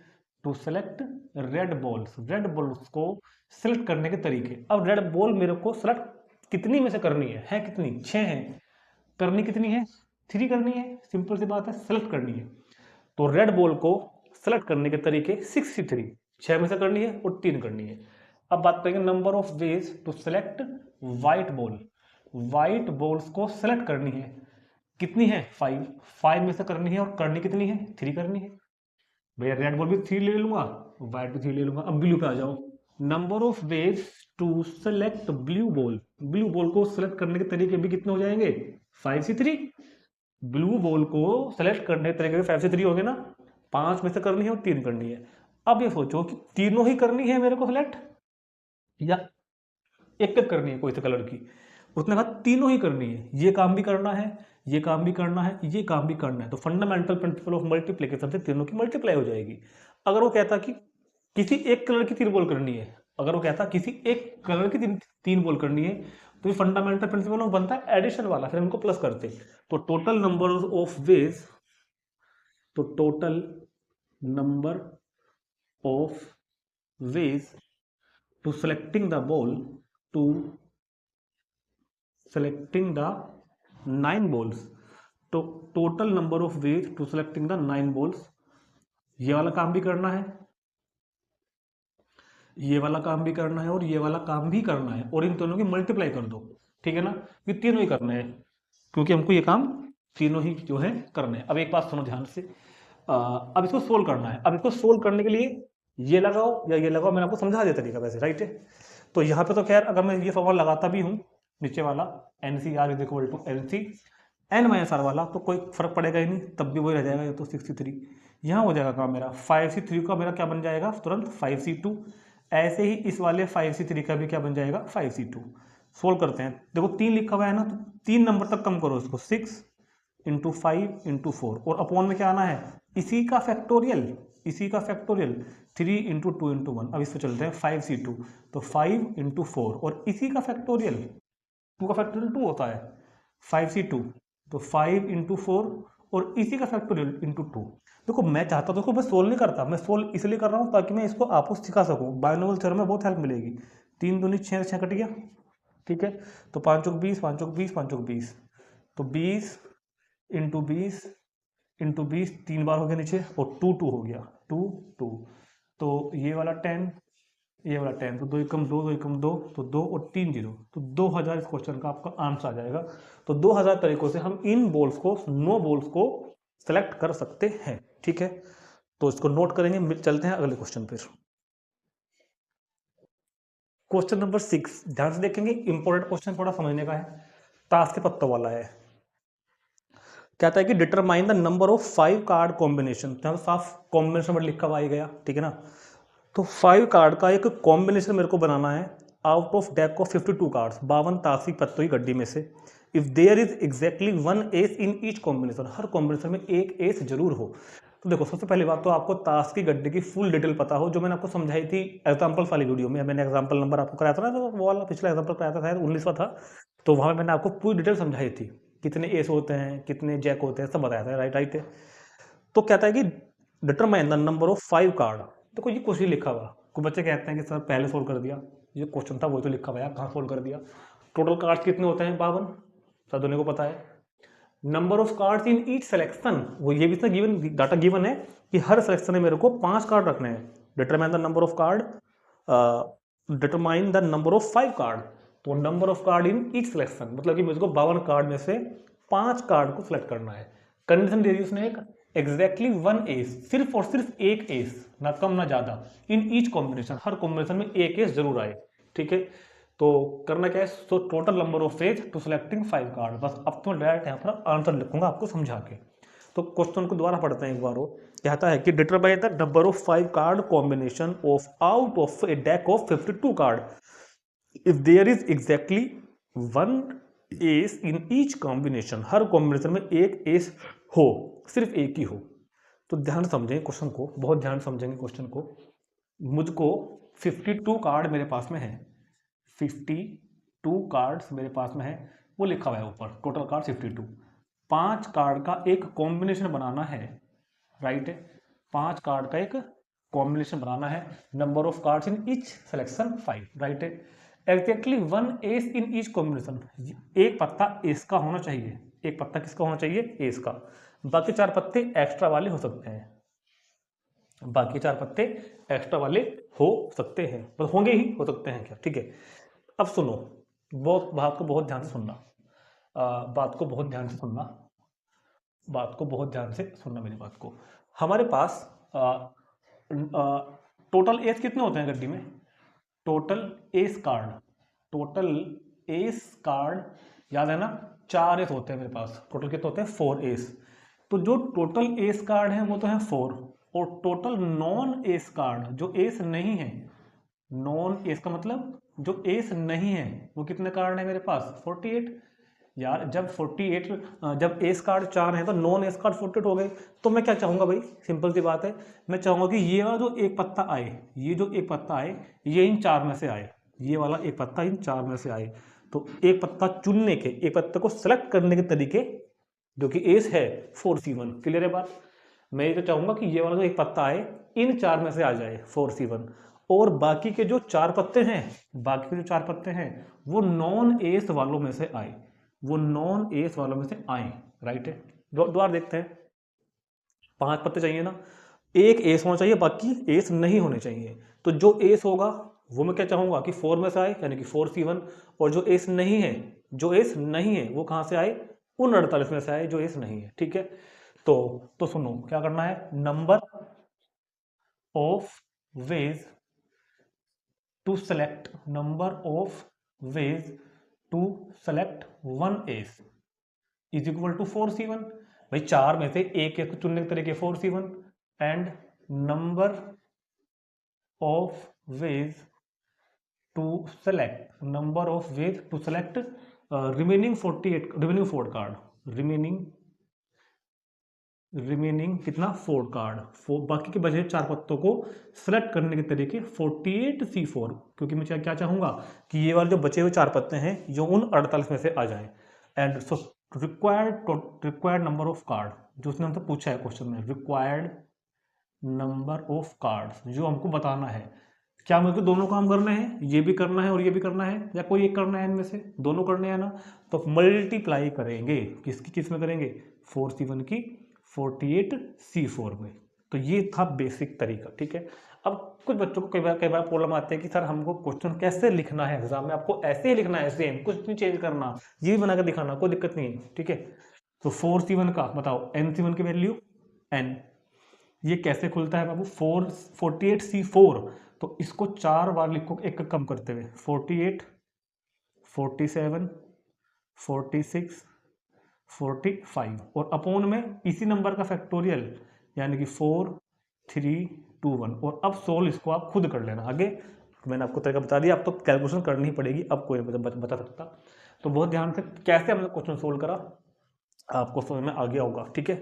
[SPEAKER 1] to select red balls, red balls को सेलेक्ट करने के तरीके। अब रेड बॉल मेरे को सेलेक्ट कितनी में से करनी है कितनी, 6 है, करनी कितनी है, 3 करनी है, सिंपल सी बात है, सेलेक्ट करनी है। तो रेड बॉल को सेलेक्ट करने के तरीके 63, 6 में से करनी है और 3 करनी है। अब बात करेंगे number of ways to select white ball, white balls को सेलेक्ट करनी है, कितनी है, 5 में से करनी है और करनी कितनी है, 3 करनी है। भैया रेड बॉल भी 3 ले लूंगा, व्हाइट भी 3 ले लूंगा। अब ब्लू पे आ जाओ, number of ways to select blue ball, blue ball को सेलेक्ट करने के तरीके भी कितने हो जाएंगे, 5 से 3। ब्लू बॉल को सेलेक्ट करने के तरीके 5 से 3 हो गए ना, 5 में से करनी है और 3 करनी है। अब ये सोचो कि तीनों ही करनी है मेरे को सेलेक्ट, या एक एक करनी है कोई से कलर की। उसने कहा तीनों ही करनी है, ये काम भी करना है, ये काम भी करना है, ये काम भी करना है। तो फंडामेंटल प्रिंसिपल ऑफ मल्टीप्लिकेशन से तीनों की मल्टीप्लाई हो जाएगी। अगर वो कहता कि किसी एक कलर की 3 बॉल करनी है, अगर वो कहता किसी एक कलर की 3 बॉल करनी है, तो ये फंडामेंटल प्रिंसिपल बनता है एडिशन वाला, फिर इनको प्लस करते। तो टोटल नंबर ऑफ वेज, तो total number of ways to selecting the ball, to selecting the 9 balls, तो total number of ways to selecting the 9 balls, ये वाला काम भी करना है, ये वाला काम भी करना है और ये वाला काम भी करना है, और इन दोनों की मल्टीप्लाई कर दो। ठीक है ना, ये तीनों ही करने हैं, क्योंकि हमको ये काम तीनों ही जो है करने हैं। अब एक बात सुनो ध्यान से, अब इसको सोल्व करना है। अब इसको सोल्व करने के लिए ये लगाओ या ये लगाओ, मैंने आपको समझा दिया तरीका वैसे, राइट है। तो यहाँ पे तो खैर अगर मैं ये फॉर्मूला लगाता भी हूँ नीचे वाला, NCR is equal to NC N-R वाला, तो कोई फर्क पड़ेगा ही नहीं, तब भी वही रह जाएगा। ये तो 63 यहाँ हो जाएगा काम मेरा, 5C3 का मेरा क्या बन जाएगा तुरंत 5C2। ऐसे ही इस वाले 5C3 का भी क्या बन जाएगा 5C2। सोल्व करते हैं, देखो 3 लिखा हुआ है ना, तो 3 नंबर तक कम करो इसको, 6 × 5 × 4, और अपॉन में क्या आना है, इसी का फैक्टोरियल, इसी का फैक्टोरियल 3 × 2 × 1। अब इस पर चलते हैं 5C2, तो 5 × 4 और इसी का फैक्टोरियल, 2 का फैक्टोरियल 2 होता है, 5C2, तो 5 × 4 और इसी का फैक्टोरियल × 2। देखो मैं चाहता हूँ, देखो मैं सोल्व नहीं करता, मैं सोल्व इसलिए कर रहा हूँ ताकि मैं इसको आपको सिखा सकूँ, बाइनोमियल थ्योरम में बहुत हेल्प मिलेगी। 3 दूनी 6, 6 कट गया, ठीक है, तो 5 चौक 20, 5 चौक 20, 5 चौक 20, तो 20 × 20 × 20 3 बार हो गया नीचे, और 2 2 हो गया, 2 2, तो ये वाला 10, ये वाला 10, तो 2 एकम 2, 2 एकम 2, तो 2 और 3 0, तो 2000 इस क्वेश्चन का आपका आंसर आ जाएगा। तो 2000 तरीकों से हम इन बॉल्स को, 9 बॉल्स को सेलेक्ट कर सकते हैं। ठीक है, तो इसको नोट करेंगे, चलते हैं अगले क्वेश्चन पर। क्वेश्चन नंबर 6 ध्यान से देखेंगे, इंपॉर्टेंट क्वेश्चन थोड़ा समझने का है, ताश के पत्तों वाला है। कहता है कि determine the number of 5 card combination, जहां साफ कॉम्बिनेशन वर्ड लिखा हुआ गया, ठीक है ना। तो 5 कार्ड का एक कॉम्बिनेशन मेरे को बनाना है out of deck of 52 cards, 52 ताश की पत्तों की गड्डी में से। If there is exactly 1 ace in each combination, हर कॉम्बिनेशन में एक एस जरूर हो। तो देखो सबसे पहली बात तो आपको ताश की गड्ढे की फुल डिटेल पता हो, जो मैंने आपको समझाई थी एग्जाम्पल वाली वीडियो में। मैंने एग्जाम्पल नंबर आपको कराया था ना, तो वो वाला पिछला एग्जाम्पल कराया था, शायद 19वां था। तो वहाँ मैंने आपको पूरी डिटेल समझाई थी, कितने एस होते हैं, कितने जैक होते हैं, सब बताया था। राइट है। तो कहता है कि determine the number of 5 card. देखो ये क्वेश्चन लिखा हुआ, कुछ बच्चे कहते हैं कि सर पहले सोल्व कर दिया, ये क्वेश्चन था वही तो लिखा हुआ है, कहाँ सोल्व कर दिया। टोटल कार्ड्स कितने होते हैं? 52, सब दोनों को पता है। Number of cards in each selection, वो ये भी था गिवन, डाटा गिवन है कि हर सिलेक्शन में मेरे को 5 कार्ड रखने हैं। Determine the number of card, determine the number of 5 card. तो number of card in each selection मतलब कि मुझको 52 कार्ड में से 5 कार्ड को सिलेक्ट करना है। कंडीशन दे दी उसने एक, एग्जैक्टली 1 एस, सिर्फ और सिर्फ एक एस, ना कम ना ज्यादा, इन ईच कॉम्बिनेशन, हर कॉम्बिनेशन में एक एस जरूर आए। ठीक है, तो करना क्या है, so total number of ways to selecting 5 card. बस अब तो डायरेक्ट यहाँ पर आंसर लिखूंगा आपको समझा के। तो क्वेश्चन को दोबारा पढ़ते हैं एक बार। वो कहता है कि determine the number of 5 card combination of out of a deck of 52 card if there is exactly 1 ace in each combination, हर कॉम्बिनेशन में एक एस हो, सिर्फ एक ही हो। तो ध्यान समझेंगे क्वेश्चन को, बहुत ध्यान समझेंगे क्वेश्चन को। मुझको 52 कार्ड मेरे पास में है, 52 कार्ड्स मेरे पास में है, वो लिखा हुआ है ऊपर, टोटल कार्ड 52। 5 कार्ड का एक कॉम्बिनेशन बनाना है। राइट है, 5 कार्ड का एक कॉम्बिनेशन बनाना है। Number of cards in each selection 5। Right है, exactly 1 ace in each combination, एक पत्ता एस का होना चाहिए। एक पत्ता किसका होना चाहिए? एस का। बाकी 4 पत्ते एक्स्ट्रा वाले हो सकते हैं, बाकी 4 पत्ते एक्स्ट्रा वाले हो सकते हैं, बस होंगे ही, हो सकते हैं क्या। ठीक है, अब सुनो, बहुत बात को बहुत ध्यान से सुनना, बात को बहुत ध्यान से सुनना, बात को बहुत ध्यान से सुनना मेरी बात को। हमारे पास टोटल एज कितने होते हैं गड्डी में? Total S card, total S card याद है ना, 4 एस होते हैं मेरे पास। टोटल कितने होते हैं? 4 एस। तो जो टोटल एस कार्ड है वो तो है 4, और टोटल नॉन एस कार्ड जो एस नहीं है, नॉन एस का मतलब जो एस नहीं है, वो कितने कार्ड है मेरे पास? 48। यार जब 48, जब एस कार्ड 4 है तो नॉन एस कार्ड 48 हो गए। तो मैं क्या चाहूंगा भाई, सिंपल सी बात है, मैं चाहूंगा कि ये वाला जो एक पत्ता आए, ये जो एक पत्ता आए, ये इन 4 में से आए, ये वाला एक पत्ता इन 4 में से आए। तो एक पत्ता चुनने के, एक पत्ते को सिलेक्ट करने के तरीके, जो कि एस है 4C1। क्लियर है बात? मैं ये तो चाहूंगा कि ये वाला जो एक पत्ता आए इन 4 में से आ जाए 4C1, और बाकी के जो 4 पत्ते हैं, बाकी के जो 4 पत्ते हैं वो नॉन एस वालों में से आए, वो नॉन एस वालों में से आए। राइट है, दोबारा देखते हैं। 5 पत्ते चाहिए ना, एक एस होना चाहिए, बाकी एस नहीं होने चाहिए। तो जो एस होगा वो मैं क्या चाहूंगा कि 4 में से आए, यानी कि 4C1, और जो एस नहीं है, जो एस नहीं है वो कहां से आए? उन 48 में से आए जो एस नहीं है। ठीक है, तो सुनो क्या करना है, number of ways to select, number of ways to select 1 ace is equal to 4C1। भाई 4 में से एक एस को चुनने के तरीके 4C1, and number of ways to select, number of ways to select remaining 48, remaining 4 card, remaining कितना? 4 card, बाकी के बचे 4 पत्तों को सिलेक्ट करने के तरीके 48C4, क्योंकि मैं क्या चाहूंगा कि ये वाले जो बचे हुए 4 पत्ते हैं जो उन 48 में से आ जाएं। And so required number of card, जो उसने हमसे पूछा है क्वेश्चन में, रिक्वायर्ड नंबर ऑफ कार्ड्स, जो हमको बताना है। क्या मुझको दोनों काम करने हैं? ये भी करना है और ये भी करना है, या कोई एक करना है इनमें से? दोनों करने हैं ना, तो मल्टीप्लाई करेंगे, किसकी किस में करेंगे? 4C1 की 48C4 में। तो ये था बेसिक तरीका। ठीक है, अब कुछ बच्चों को कई बार प्रॉब्लम आते हैं कि सर हमको क्वेश्चन कैसे लिखना है एग्जाम में, आपको ऐसे ही लिखना है, सेम, कुछ नहीं चेंज करना, ये भी बनाकर दिखाना, कोई दिक्कत नहीं है। ठीक है, तो 4C1 का बताओ, NC1 की वैल्यू n, ये कैसे खुलता है बाबू? 48C4, तो इसको 4 बार लिखो एक कम करते हुए, 48, 47, 46, 45, और अपोन में इसी नंबर का फैक्टोरियल, यानी कि 4, 3, 2, 1। और अब सोल्व इसको आप खुद कर लेना। आगे मैंने आपको तरीका बता दिया, अब तो कैलकुलेशन करनी ही पड़ेगी, अब कोई बता सकता। तो बहुत ध्यान से कैसे हमने क्वेश्चन सोल्व करा आपको समझ में आ गया होगा। ठीक है,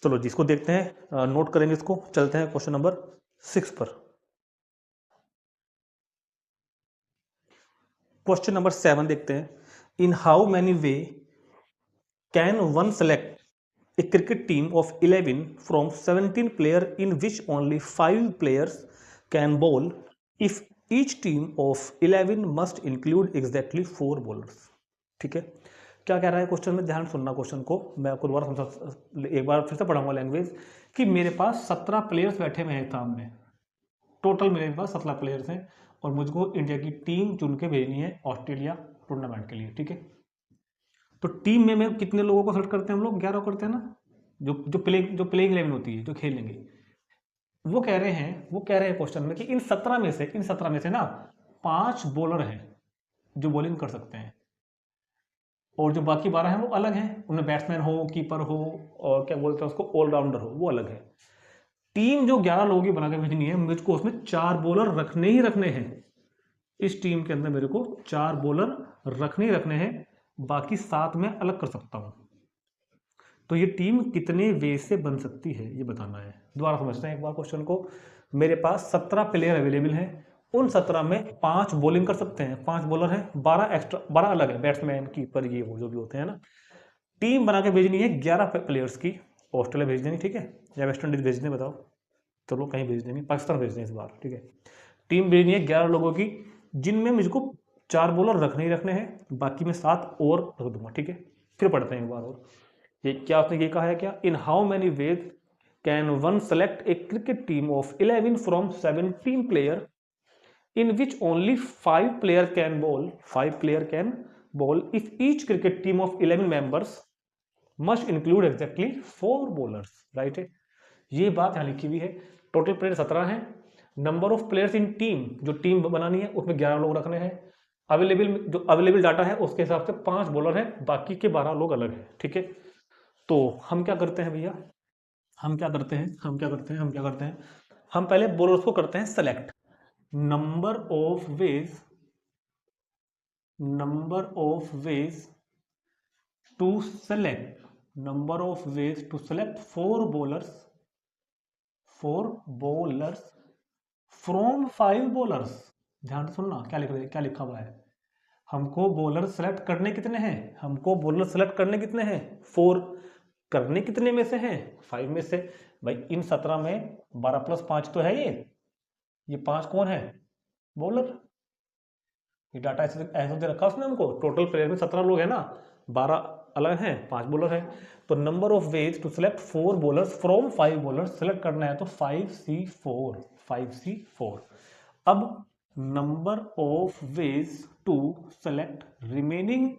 [SPEAKER 1] चलो जिसको देखते हैं, नोट करेंगे इसको। चलते हैं क्वेश्चन नंबर 6 पर। क्वेश्चन नंबर 7 देखते हैं। इन how many way can one select a cricket team of 11 from 17 player in which only 5 players can bowl if each team of 11 must include exactly 4 bowlers। ठीक है, क्या कह रहा है क्वेश्चन में, ध्यान सुनना क्वेश्चन को। मैं आपको दोबारा समझा, एक बार फिर से पढ़ाऊंगा लैंग्वेज, कि मेरे पास 17 प्लेयर्स बैठे हुए हैं सामने, टोटल मेरे पास 17 प्लेयर्स हैं, और मुझको इंडिया की टीम चुन के भेजनी है ऑस्ट्रेलिया टूर्नामेंट के लिए। ठीक है, तो टीम में मैं कितने लोगों को सेलेक्ट करते हैं हम लोग, 11 करते हैं ना, जो प्लेइंग 11 होती है, जो खेलेंगे। वो कह रहे हैं क्वेश्चन में कि इन 17 में से ना 5 बॉलर हैं जो बॉलिंग कर सकते हैं, और जो बाकी 12 हैं वो अलग हैं, उनमें बैट्समैन हो, कीपर हो, और क्या बोलते हैं उसको, ऑलराउंडर हो, वो अलग है। टीम जो 11 लोगों की बना के भेजनी है, मुझको उसमें 4 बॉलर रखने ही रखने हैं। इस टीम के अंदर मेरे को 4 बॉलर रखने ही रखने हैं, बाकी 7 में अलग कर सकता हूं। तो ये टीम कितने वे से बन सकती है ये बताना है। दोबारा समझते हैं एक बार क्वेश्चन को। मेरे पास 17 प्लेयर अवेलेबल हैं, उन 17 में 5 बॉलिंग कर सकते हैं, 5 बॉलर हैं, 12 अलग है, बैट्समैन, कीपर, ये वो जो भी होते हैं ना। टीम बना के भेजनी है 11 प्लेयर्स की, ऑस्ट्रेलिया भेज देनी, ठीक है, या वेस्ट इंडीज भेज दें, बताओ, चलो कहीं भेज देनी, पाकिस्तान भेज दें इस बार। ठीक है, टीम भेजनी है 11 लोगों की, जिनमें मुझको 4 बॉलर रखने ही रखने हैं, बाकी में 7 और रख दूंगा। ठीक है, फिर पढ़ते हैं एक बार और। ये क्या आपने ये कहा है, क्या इन how many ways can one select A cricket team of 11 from 17 player in which only 5 player can ball if each cricket team of 11 members must include exactly 4 bowlers. Right है, ये बात यहां लिखी हुई है। टोटल प्लेयर 17 हैं, number of players in team, जो team बनानी है उसमें 11 लोग रखने हैं, जो अवेलेबल डाटा है उसके हिसाब से 5 बॉलर हैं, बाकी के 12 लोग अलग हैं। ठीक है, तो हम क्या करते हैं भैया, हम क्या करते हैं, हम पहले बॉलर्स को करते हैं select. Number of ways to select 4 bowlers from 5 bowlers. ध्यान से सुनना, क्या लिखा हुआ है, हमको बॉलर सेलेक्ट करने कितने हैं, 4। करने कितने में से हैं, 5 में से। भाई इन 17 में 12 + 5 तो है, ये 5 कौन है, बॉलर। ये डाटा ऐसे दे रखा उसने हमको, टोटल प्लेयर में 17 लोग हैं ना, 12 अलग हैं, 5 बॉलर हैं। तो number of ways to select 4 bowlers from 5 bowlers, select करना है तो 5C4। अब number of ways to select remaining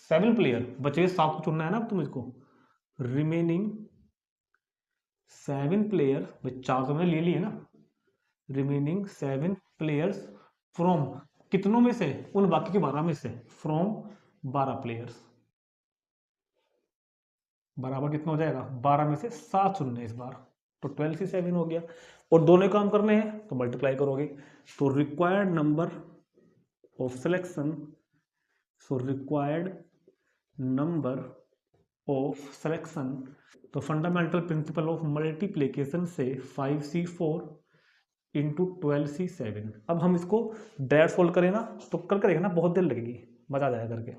[SPEAKER 1] 7 player, बचे 7 को चुनना है ना अब तुम इसको। रिमेनिंग 7 प्लेयर, भाई 4 तो मैंने ले लिए ना, रिमेनिंग 7 प्लेयर्स फ्रॉम कितनों में से, उन बाकी के 12 में से, फ्रॉम 12 प्लेयर्स, बराबर कितना हो जाएगा, 12 में से 7 चुनने इस बार, तो 12C7 हो गया। और दोनों काम करने हैं तो मल्टीप्लाई करोगे, तो रिक्वायर्ड नंबर ऑफ सिलेक्शन, तो फंडामेंटल प्रिंसिपल ऑफ मल्टीप्लीकेशन से 5C4 इंटू 12C7। अब हम इसको डायरेक्ट सोल्व करें ना, तो कर करेगा ना, बहुत देर लगेगी, मजा आ जाएगा करके।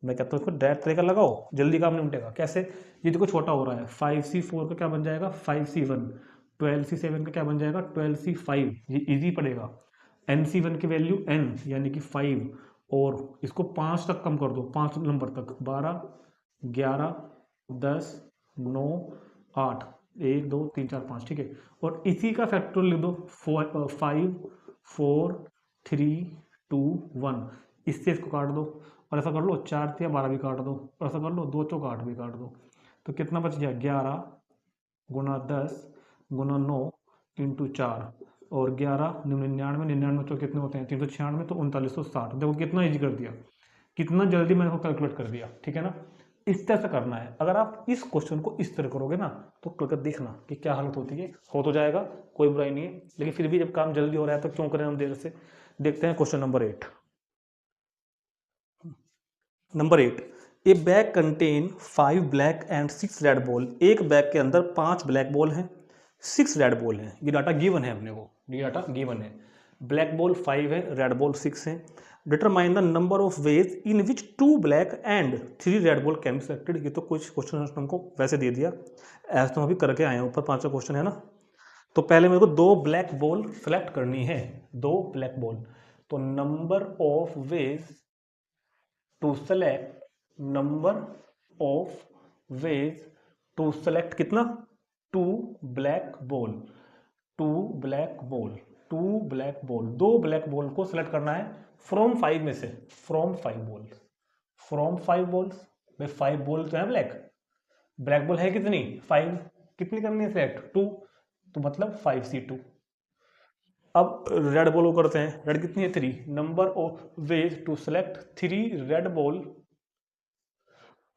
[SPEAKER 1] मैं कहता हूँ इसको डायरेक्ट तरीका लगाओ, जल्दी काम नहीं उठेगा। कैसे, ये देखो छोटा हो रहा है, 5C4 का क्या बन जाएगा, 5C1, 12C7 का क्या बन जाएगा, 12C5। ये इजी पड़ेगा। NC1 की वैल्यू n यानी कि 5, और इसको 5 तक कम कर दो, 5 नंबर तक, 12, 11, 10, 9, 8, 1, 2, 3, 4, 5। ठीक है, और इसी का फैक्टोरियल लिख दो, 5, 4, 3, 2, 1। इससे इसको काट दो, और ऐसा कर लो 4 से 12 भी काट दो, और ऐसा कर लो 2 चौक 8 भी काट दो। तो कितना बच गया, 11 गुना 10 गुना 9 इंटू 4, और 11 99 चौक कितने होते हैं, 396, तो 3960। देखो कितना ईजी कर दिया, कितना जल्दी मैंने इसको कैलकुलेट कर दिया। ठीक है ना, इस तरह से करना है। अगर आप इस क्वेश्चन को इस तरह करोगे ना, तो करके देखना कि क्या हालत होती है। हो तो जाएगा, कोई बुराई नहीं है, लेकिन फिर भी जब काम जल्दी हो रहा है तो क्यों करें हम देर से। देखते हैं question number 8। A bag contain 5 black and 6 red ball. एक बैग के अंदर 5 ब्लैक बॉल हैं, 6 रेड बॉल हैं। ये डाटा गिवन है अपने को, ये डाटा गिवन है। ब्लैक बॉल 5 है, रेड बॉल 6 है। Determine the number of ways in which 2 black and 3 red ball can be selected. ये तो कुछ क्वेश्चन हमको वैसे दे दिया, ऐसा तो हम अभी करके आए हैं। ऊपर 5 क्वेश्चन है ना। तो पहले मेरे को 2 ब्लैक बॉल सेलेक्ट करनी है, 2 ब्लैक बॉल। तो number of ways to select, number of ways to select कितना, 2 black ball, 2 black ball, 2 black ball. 2 black ball को सेलेक्ट करना है फ्रॉम 5 में से, फ्रॉम 5 बॉल्स, फ्रॉम 5 बॉल्स में 5 बॉल जो है ब्लैक, ब्लैक बॉल है कितनी 5, कितनी करनी है सेलेक्ट 2, तो मतलब 5C2। अब रेड बॉल को करते हैं, रेड कितनी है 3, number of ways to select 3 red ball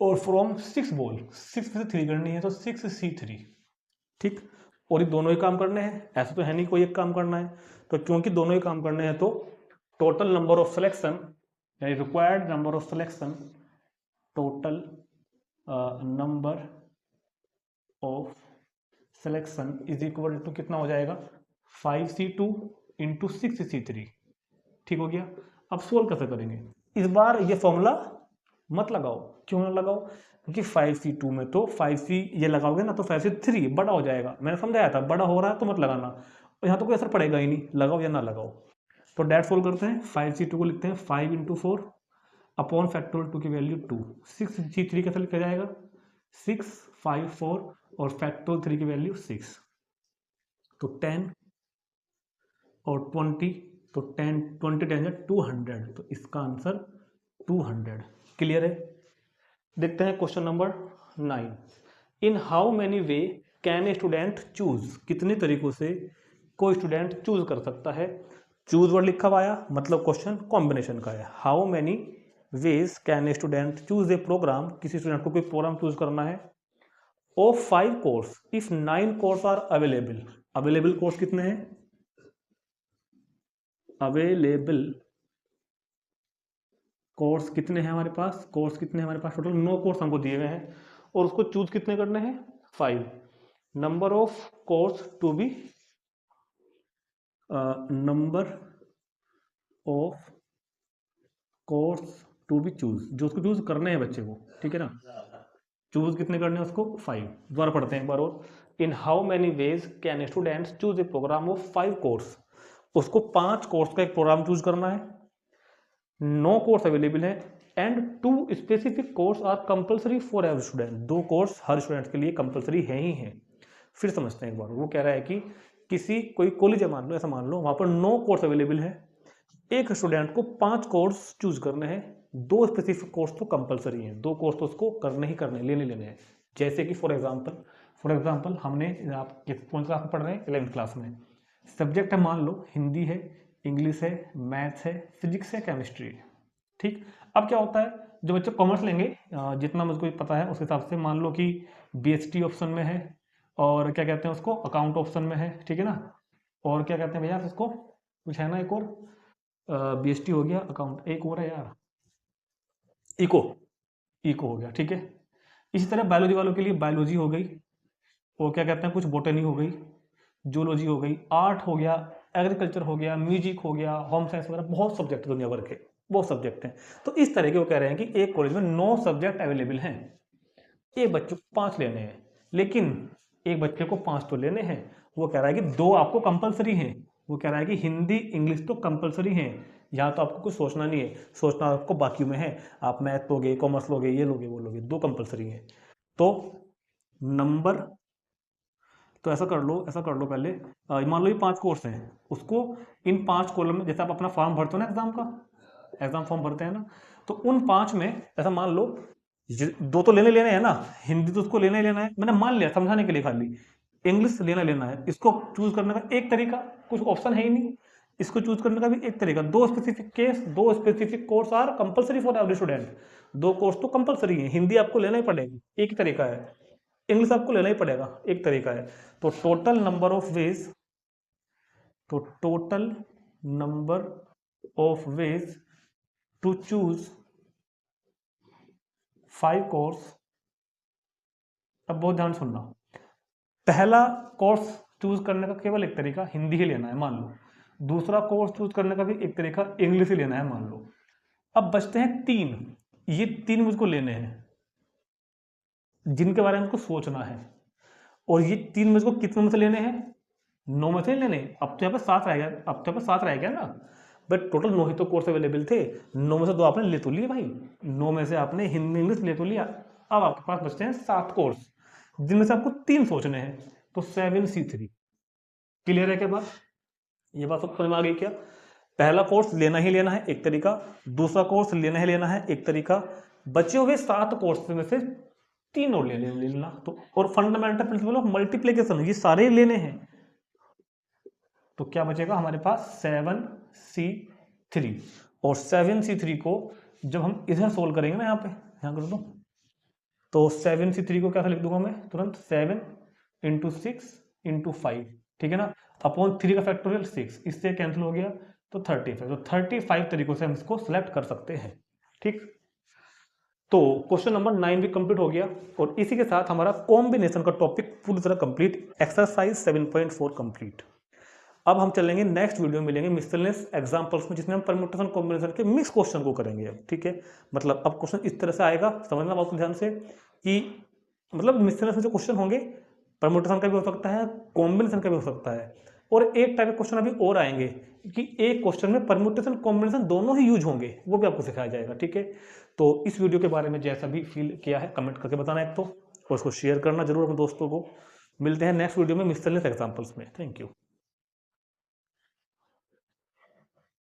[SPEAKER 1] और फ्रॉम 6 बॉल, 6 में से 3 करनी है तो 6C3। ठीक, और ये दोनों ही काम करने हैं, ऐसा तो है नहीं कोई एक काम करना है। तो क्योंकि दोनों ही काम करने हैं तो टोटल नंबर ऑफ सिलेक्शन यानी required number of selection, total number of selection is equal to कितना हो जाएगा 5C2 इंटू 6C3। ठीक हो गया। अब सोल्व कैसे करेंगे, इस बार ये फॉर्मूला मत लगाओ। क्यों ना लगाओ, क्योंकि 5C2 में तो 5C ये लगाओगे ना तो 5C3 बड़ा हो जाएगा। मैंने समझाया था बड़ा हो रहा है तो मत लगाना, और यहाँ तो कोई असर पड़ेगा ही नहीं, लगाओ या ना लगाओ। तो डेट सोल्व करते हैं, 5C2 को लिखते हैं 5 इंटू 4 अपॉन फैक्टोरियल 2 की वैल्यू 2। 6C3 कैसे लिखा जाएगा 6 5 4 और फैक्टोरियल 3 की वैल्यू 6, तो 10 और 20, तो 10 20 10 200, तो इसका आंसर 200। क्लियर है। देखते हैं question number 9। In how many way can a student choose, कितने तरीकों से कोई स्टूडेंट चूज कर सकता है। चूज वर्ड लिखा हुआ आया मतलब क्वेश्चन कॉम्बिनेशन का है। How many ways can a student choose a program, किसी स्टूडेंट को कोई प्रोग्राम चूज करना है। Of 5 course if 9 course are available, available course कितने हैं, अवेलेबल कोर्स कितने हैं हमारे पास, कोर्स कितने हैं हमारे पास, टोटल 9 कोर्स हमको दिए हुए हैं और उसको चूज कितने करने हैं 5। Number of course to be, number of course to be choose, जो उसको चूज करने हैं बच्चे को, ठीक है ना। चूज कितने करने हैं उसको 5। दोबारा पढ़ते हैं एक बार और। In how many ways can students choose a program of 5 course, उसको 5 कोर्स का एक प्रोग्राम चूज करना है। 9 कोर्स अवेलेबल है and 2 specific course are compulsory for every student, 2 course हर स्टूडेंट के लिए कंपलसरी है ही है। फिर समझते हैं एक बार, वो कह रहा है कि किसी कोई कॉलेज है मान लो, ऐसा मान लो वहां पर 9 कोर्स अवेलेबल है, एक स्टूडेंट को 5 कोर्स चूज करने हैं, 2 स्पेसिफिक कोर्स तो कंपलसरी हैं, 2 कोर्स तो उसको करने ही करने, लेने हैं। जैसे कि फॉर एग्जाम्पल हमने, आप कौन क्लास में पढ़ रहे हैं 11th क्लास में, सब्जेक्ट है मान लो हिंदी है, इंग्लिश है, मैथ्स है, फिजिक्स है, केमिस्ट्री है। ठीक, अब क्या होता है जो बच्चे कॉमर्स लेंगे, जितना मुझको पता है उस हिसाब से मान लो कि BST ऑप्शन में है और क्या कहते हैं उसको अकाउंट ऑप्शन में है, ठीक है ना। और क्या कहते हैं भैया इसको, कुछ है ना एक और, BST हो गया, अकाउंट एक और है यार, इको, इको हो गया, ठीक है। इसी तरह बायोलॉजी वालों के लिए बायोलॉजी हो गई, और क्या कहते हैं कुछ बोटनी हो गई, जूलॉजी हो गई, आर्ट हो गया, एग्रीकल्चर हो गया, म्यूजिक हो गया, होम साइंस वगैरह, बहुत सब्जेक्ट दुनिया भर के बहुत सब्जेक्ट हैं। तो इस तरह के वो कह रहे हैं कि एक कॉलेज में 9 सब्जेक्ट अवेलेबल हैं, एक बच्चे को 5 लेने हैं, लेकिन एक बच्चे को 5 तो लेने हैं। वो कह रहा है कि 2 आपको कंपलसरी हैं, वो कह रहा है कि हिंदी इंग्लिश तो कंपलसरी हैं, यहाँ तो आपको कुछ सोचना नहीं है, सोचना आपको बाकी में है, आप मैथ लोगे, कॉमर्स लोगे, ये लोगे, वो लोगे, 2 कंपलसरी हैं। तो नंबर, तो ऐसा कर लो पहले, मान लो ये 5 कोर्स हैं, उसको इन 5 कॉलम में, जैसे आप अपना फॉर्म भरते हो ना एग्जाम का, एग्जाम फॉर्म भरते हैं ना, तो उन 5 में ऐसा मान लो 2 तो लेने हैं ना, हिंदी तो उसको लेना ही लेना है, मैंने मान लिया समझाने के लिए खाली, इंग्लिश लेना है, इसको चूज करने का एक तरीका, कुछ ऑप्शन है ही नहीं, इसको चूज करने का भी एक तरीका, 2 specific case, 2 specific course are compulsory for every student, 2 course तो कंपलसरी है, हिंदी आपको लेना ही पड़ेगा, एक ही तरीका है, इंग्लिश आपको लेना ही पड़ेगा, एक तरीका है। तो टोटल नंबर ऑफ वेज, तो total number of ways to choose 5 course. अब बहुत ध्यान सुनना, पहला कोर्स चूज करने का केवल एक तरीका हिंदी ही लेना है मान लो, दूसरा कोर्स चूज करने का भी एक तरीका इंग्लिश ही लेना है मान लो। अब बचते हैं 3, ये 3 मुझको लेने हैं जिनके बारे में मुझको सोचना है, और ये 3 मुझको कितने में से लेने हैं, 9 में से लेने। अब तो यहाँ पे 7 रह गया, अब तो यहाँ पे 7 रह गया ना, बट टोटल 9 ही तो कोर्स अवेलेबल थे, 9 में से 2 आपने ले तो लिए भाई, 9 में से आपने हिंदी इंग्लिश ले तो लिया। अब आपके पास बचते हैं 7 कोर्स जिनमें से आपको 3 सोचने हैं, तो 7C3। क्लियर है क्या बात, ये बात सब समझ में आ गई क्या? पहला कोर्स लेना ही लेना है एक तरीका, दूसरा कोर्स लेना ही लेना है एक तरीका, बचे हुए 7 कोर्स में से 3 और लेना। तो और फंडामेंटल प्रिंसिपल ऑफ मल्टीप्लिकेशन ये सारे लेने हैं, तो क्या बचेगा हमारे पास 7C3। और 7C3 को जब हम इधर सोल्व करेंगे ना, यहाँ पे यहाँ कर दो, तो 7C3 को क्या लिख दूंगा मैं तुरंत, 7 × 6 × 5, ठीक है ना, अपॉन 3 का फैक्टोरियल 6, इससे कैंसिल हो गया तो 35। तो 35 तरीकों से हम इसको सिलेक्ट कर सकते हैं, ठीक। तो क्वेश्चन नंबर 9 भी कंप्लीट हो गया, और इसी के साथ हमारा कॉम्बिनेशन का टॉपिक पूरी तरह कंप्लीट, एक्सरसाइज 7.4 कंप्लीट। अब हम चलेंगे नेक्स्ट वीडियो में, मिलेंगे मिसलेनियस एग्जांपल्स में, जिसमें हम परम्यूटेशन कॉम्बिनेशन के मिक्स क्वेश्चन को करेंगे अब, ठीक है। मतलब अब क्वेश्चन इस तरह से आएगा, समझना बात को ध्यान से, कि मतलब मिसलेनियस में जो क्वेश्चन होंगे परम्यूटेशन का भी हो सकता है, कॉम्बिनेशन का भी हो सकता है, और एक टाइप के क्वेश्चन अभी और आएंगे कि एक क्वेश्चन में परम्यूटेशन कॉम्बिनेशन दोनों ही यूज होंगे, वो भी आपको सिखाया जाएगा, ठीक है। तो इस वीडियो के बारे में जैसा भी फील किया है कमेंट करके बताना एक तो, और उसको शेयर करना जरूर अपने दोस्तों को। मिलते हैं नेक्स्ट वीडियो में मिसलेनियस एग्जांपल्स में। Thank you.